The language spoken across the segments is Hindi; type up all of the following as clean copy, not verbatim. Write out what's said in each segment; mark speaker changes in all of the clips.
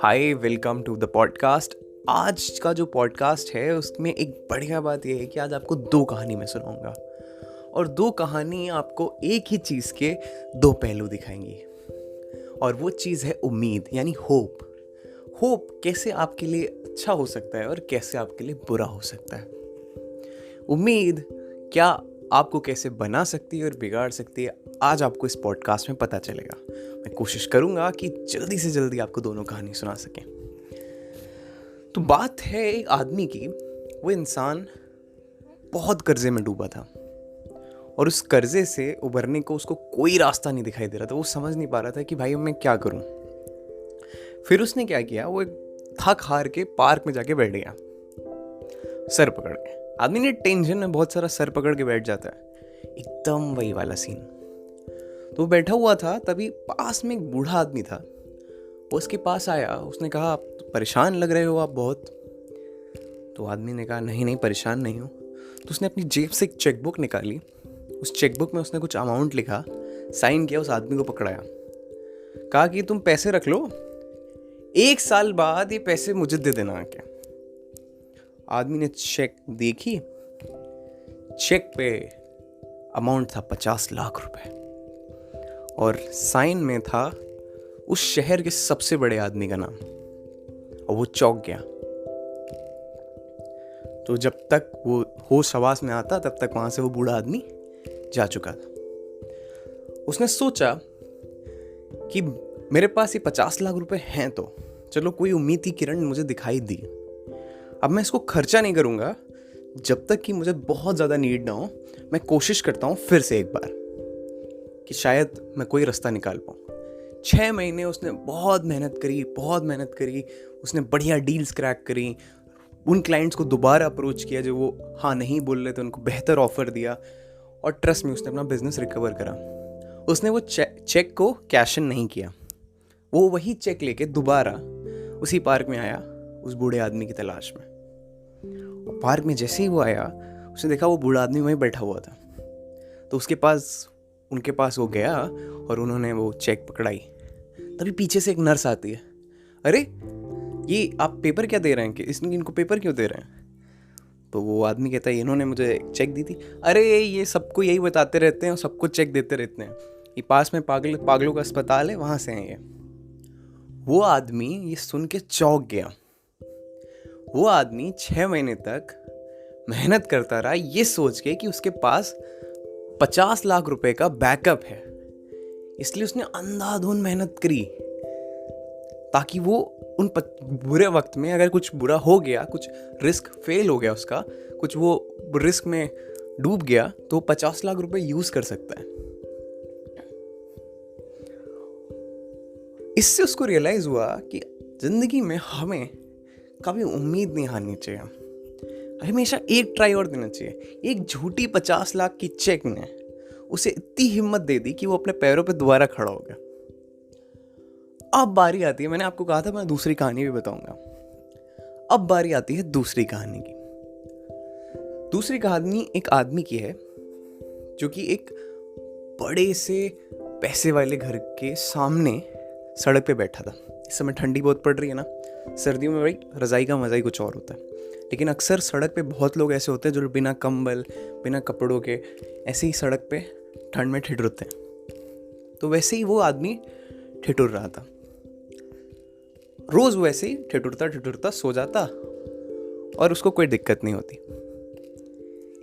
Speaker 1: Hi, welcome to the podcast. आज का जो पॉडकास्ट है उसमें एक बढ़िया बात यह है कि आज आपको दो कहानी मैं सुनाऊंगा और दो कहानी आपको एक ही चीज़ के दो पहलू दिखाएंगी। और वो चीज़ है उम्मीद, यानी होप। होप कैसे आपके लिए अच्छा हो सकता है और कैसे आपके लिए बुरा हो सकता है। उम्मीद क्या आपको कैसे बना सकती है और बिगाड़ सकती है, आज आपको इस पॉडकास्ट में पता चलेगा। मैं कोशिश करूंगा कि जल्दी से जल्दी आपको दोनों कहानी सुना सकें। तो बात है एक आदमी की। वो इंसान बहुत कर्जे में डूबा था और उस कर्जे से उभरने को उसको कोई रास्ता नहीं दिखाई दे रहा था। वो समझ नहीं पा रहा था कि भाई मैं क्या करूं। फिर उसने क्या किया, वो एक थक हार के पार्क में जाके बैठ गया सर पकड़ के। आदमी ने टेंशन में बहुत सारा सर पकड़ के बैठ जाता है, एकदम वही वाला सीन। तो वो बैठा हुआ था, तभी पास में एक बूढ़ा आदमी था। वो उसके पास आया, उसने कहा आप तो परेशान लग रहे हो आप बहुत। तो आदमी ने कहा नहीं नहीं, परेशान नहीं हूँ। तो उसने अपनी जेब से एक चेकबुक निकाली। उस चेकबुक में उसने कुछ अमाउंट लिखा, साइन किया, उस आदमी को पकड़ाया, कहा कि तुम पैसे रख लो, 1 साल बाद ये पैसे मुझे दे देना आके। आदमी ने चेक देखी, चेक पे अमाउंट था 50 लाख रुपए और साइन में था उस शहर के सबसे बड़े आदमी का नाम। और वो चौंक गया। तो जब तक वो होश हवास में आता तब तक वहां से वो बूढ़ा आदमी जा चुका था। उसने सोचा कि मेरे पास ये 50 लाख रुपए हैं, तो चलो कोई उम्मीद की किरण मुझे दिखाई दी। अब मैं इसको खर्चा नहीं करूंगा जब तक कि मुझे बहुत ज़्यादा नीड ना हो। मैं कोशिश करता हूँ फिर से एक बार कि शायद मैं कोई रास्ता निकाल पाऊँ। 6 महीने उसने बहुत मेहनत करी। उसने बढ़िया डील्स क्रैक करी, उन क्लाइंट्स को दोबारा अप्रोच किया जो वो हाँ नहीं बोल रहे थे, उनको बेहतर ऑफर दिया और ट्रस्ट में उसने अपना बिजनेस रिकवर करा। उसने वो चेक को कैश इन नहीं किया। वो वही चेक लेके दोबारा उसी पार्क में आया उस बूढ़े आदमी की तलाश में। और पार्क में जैसे ही वो आया, उसने देखा वो बूढ़ा आदमी वहीं बैठा हुआ था। तो उनके पास वो गया और उन्होंने वो चेक पकड़ाई। तभी पीछे से एक नर्स आती है, अरे ये आप पेपर क्या दे रहे हैं, कि इनको पेपर क्यों दे रहे हैं? तो वो आदमी कहता है इन्होंने मुझे चेक दी थी। अरे ये सबको यही बताते रहते हैं और सबको चेक देते रहते हैं, ये पास में पागलों का अस्पताल है, वहां से हैं ये। वो आदमी ये सुन के चौंक गया। वो आदमी 6 महीने तक मेहनत करता रहा ये सोच के कि उसके पास 50 लाख रुपए का बैकअप है। इसलिए उसने अंधाधुंध मेहनत करी ताकि वो उन बुरे वक्त में अगर कुछ बुरा हो गया, कुछ रिस्क फेल हो गया उसका, कुछ वो रिस्क में डूब गया, तो 50 लाख रुपए यूज कर सकता है। इससे उसको रियलाइज हुआ कि जिंदगी में हमें कभी उम्मीद नहीं हारनी चाहिए, हमेशा एक ट्राई और देना चाहिए। एक झूठी 50 लाख की चेक ने उसे इतनी हिम्मत दे दी कि वो अपने पैरों पे दोबारा खड़ा हो गया। अब बारी आती है, मैंने आपको कहा था मैं दूसरी कहानी भी बताऊंगा। अब बारी आती है दूसरी कहानी की। दूसरी कहानी एक आदमी की है जो कि एक बड़े से पैसे वाले घर के सामने सड़क पे बैठा था। इस समय ठंडी बहुत पड़ रही है ना, सर्दियों में भाई रज़ाई का मज़ा ही कुछ और होता है। लेकिन अक्सर सड़क पे बहुत लोग ऐसे होते हैं जो बिना कंबल, बिना कपड़ों के ऐसे ही सड़क पे ठंड में ठिठुरते हैं। तो वैसे ही वो आदमी ठिठुर रहा था। रोज वैसे ही ठिठुरता सो जाता और उसको कोई दिक्कत नहीं होती।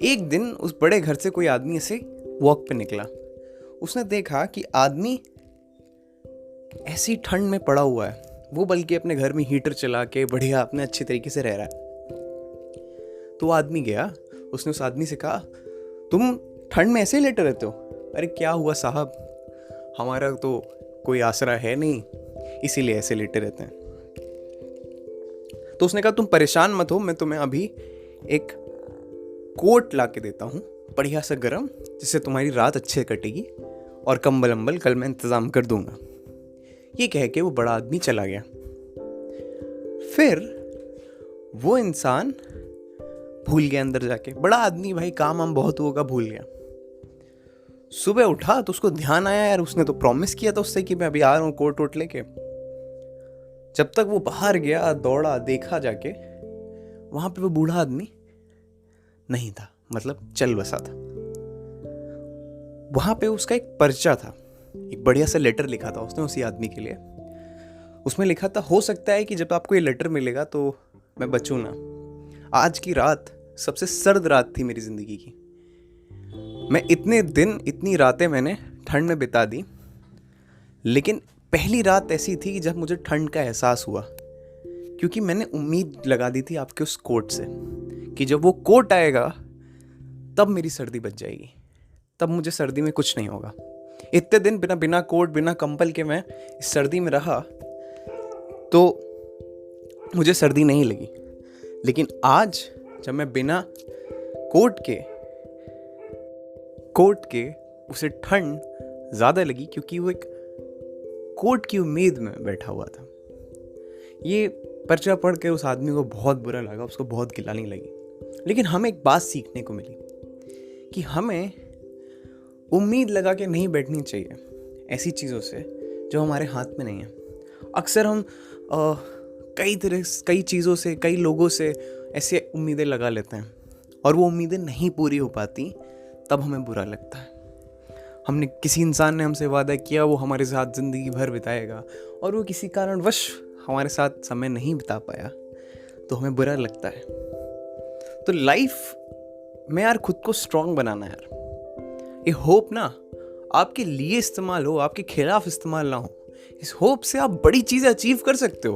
Speaker 1: एक दिन उस बड़े घर से कोई आदमी ऐसे वॉक पे निकला। उसने देखा कि आदमी ऐसी ठंड में पड़ा हुआ है, वो बल्कि अपने घर में हीटर चला के बढ़िया अपने अच्छे तरीके से रह रहा है। तो वो आदमी गया, उसने उस आदमी से कहा तुम ठंड में ऐसे ही लेटे रहते हो? अरे क्या हुआ साहब, हमारा तो कोई आसरा है नहीं, इसीलिए ऐसे लेटे रहते हैं। तो उसने कहा तुम परेशान मत हो, मैं तुम्हें अभी एक कोट ला के देता हूँ बढ़िया सा गरम, जिससे तुम्हारी रात अच्छे कटेगी, और कंबल अम्बल कल मैं इंतजाम कर दूंगा। ये कह के वो बड़ा आदमी चला गया। फिर वो इंसान भूल गया अंदर जाके। बड़ा आदमी भाई काम वाम बहुत होगा, भूल गया। सुबह उठा तो उसको ध्यान आया, यार उसने तो प्रॉमिस किया था उससे कि मैं अभी आ रहा हूँ कोट वोट लेके। जब तक वो बाहर गया, दौड़ा, देखा जाके, वहां पे वो बूढ़ा आदमी नहीं था, मतलब चल बसा था। वहां पे उसका एक पर्चा था, एक बढ़िया सा लेटर लिखा था उसने उसी आदमी के लिए। उसमें लिखा था, हो सकता है कि जब आपको ये लेटर मिलेगा तो मैं बचूं ना। आज की रात सबसे सर्द रात थी मेरी जिंदगी की। मैं इतने दिन, इतनी रातें मैंने ठंड में बिता दी, लेकिन पहली रात ऐसी थी कि जब मुझे ठंड का एहसास हुआ, क्योंकि मैंने उम्मीद लगा दी थी आपके उस कोट से कि जब वो कोट आएगा तब मेरी सर्दी बच जाएगी, तब मुझे सर्दी में कुछ नहीं होगा। इतने दिन बिना कोट, बिना कंबल के मैं इस सर्दी में रहा तो मुझे सर्दी नहीं लगी। लेकिन आज जब मैं बिना कोट के उसे ठंड ज़्यादा लगी, क्योंकि वो एक कोट की उम्मीद में बैठा हुआ था। ये पर्चा पढ़ के उस आदमी को बहुत बुरा लगा, उसको बहुत गिलानी लगी। लेकिन हमें एक बात सीखने को मिली कि हमें उम्मीद लगा के नहीं बैठनी चाहिए ऐसी चीज़ों से जो हमारे हाथ में नहीं है। अक्सर हम कई चीज़ों से, कई लोगों से ऐसे उम्मीदें लगा लेते हैं और वो उम्मीदें नहीं पूरी हो पाती, तब हमें बुरा लगता है। हमने किसी इंसान ने हमसे वादा किया वो हमारे साथ ज़िंदगी भर बिताएगा और वो किसी कारणवश हमारे साथ समय नहीं बिता पाया, तो हमें बुरा लगता है। तो लाइफ में यार खुद को स्ट्रांग बनाना है यार। ये होप ना आपके लिए इस्तेमाल हो, आपके खिलाफ इस्तेमाल ना हो। इस होप से आप बड़ी चीज़ें अचीव कर सकते हो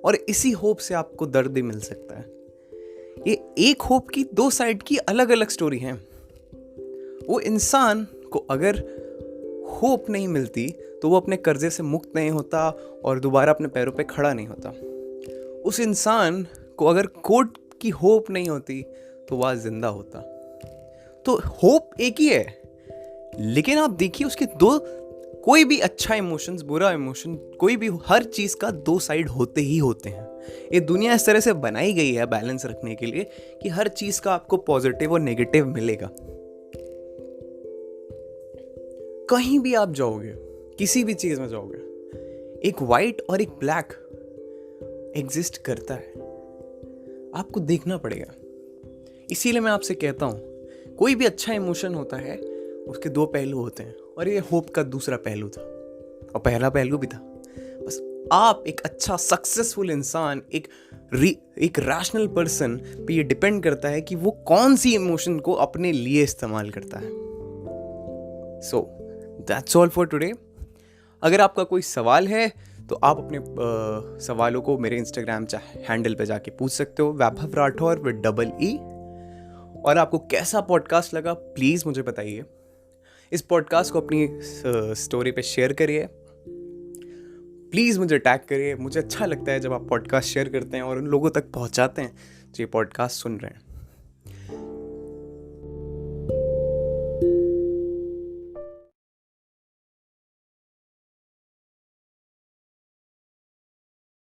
Speaker 1: और इसी होप से आपको दर्द भी मिल सकता है। ये एक होप की दो साइड की अलग अलग स्टोरी है। वो इंसान को अगर होप नहीं मिलती तो वो अपने कर्जे से मुक्त नहीं होता और दोबारा अपने पैरों पे खड़ा नहीं होता। उस इंसान को अगर कोट की होप नहीं होती तो वह जिंदा होता। तो होप एक ही है, लेकिन आप देखिए उसके दो, कोई भी अच्छा इमोशंस, बुरा इमोशन, कोई भी, हर चीज़ का दो साइड होते ही होते हैं। ये दुनिया इस तरह से बनाई गई है बैलेंस रखने के लिए कि हर चीज़ का आपको पॉजिटिव और नेगेटिव मिलेगा। कहीं भी आप जाओगे, किसी भी चीज़ में जाओगे, एक वाइट और एक ब्लैक एग्जिस्ट करता है, आपको देखना पड़ेगा। इसीलिए मैं आपसे कहता हूँ, कोई भी अच्छा इमोशन होता है उसके दो पहलू होते हैं और ये होप का दूसरा पहलू था और पहला पहलू भी था। बस आप एक अच्छा सक्सेसफुल इंसान, एक रैशनल पर्सन पे ये डिपेंड करता है कि वो कौन सी इमोशन को अपने लिए इस्तेमाल करता है। So that's all for today. अगर आपका कोई सवाल है तो आप अपने सवालों को मेरे इंस्टाग्राम हैंडल पे जाके पूछ सकते हो, वैभव राठौर विद EE। और आपको कैसा पॉडकास्ट लगा प्लीज़ मुझे बताइए। इस पॉडकास्ट को अपनी स्टोरी पे शेयर करिए, प्लीज़ मुझे टैग करिए। मुझे अच्छा लगता है जब आप पॉडकास्ट शेयर करते हैं और उन लोगों तक पहुंचाते हैं जो ये पॉडकास्ट सुन रहे हैं।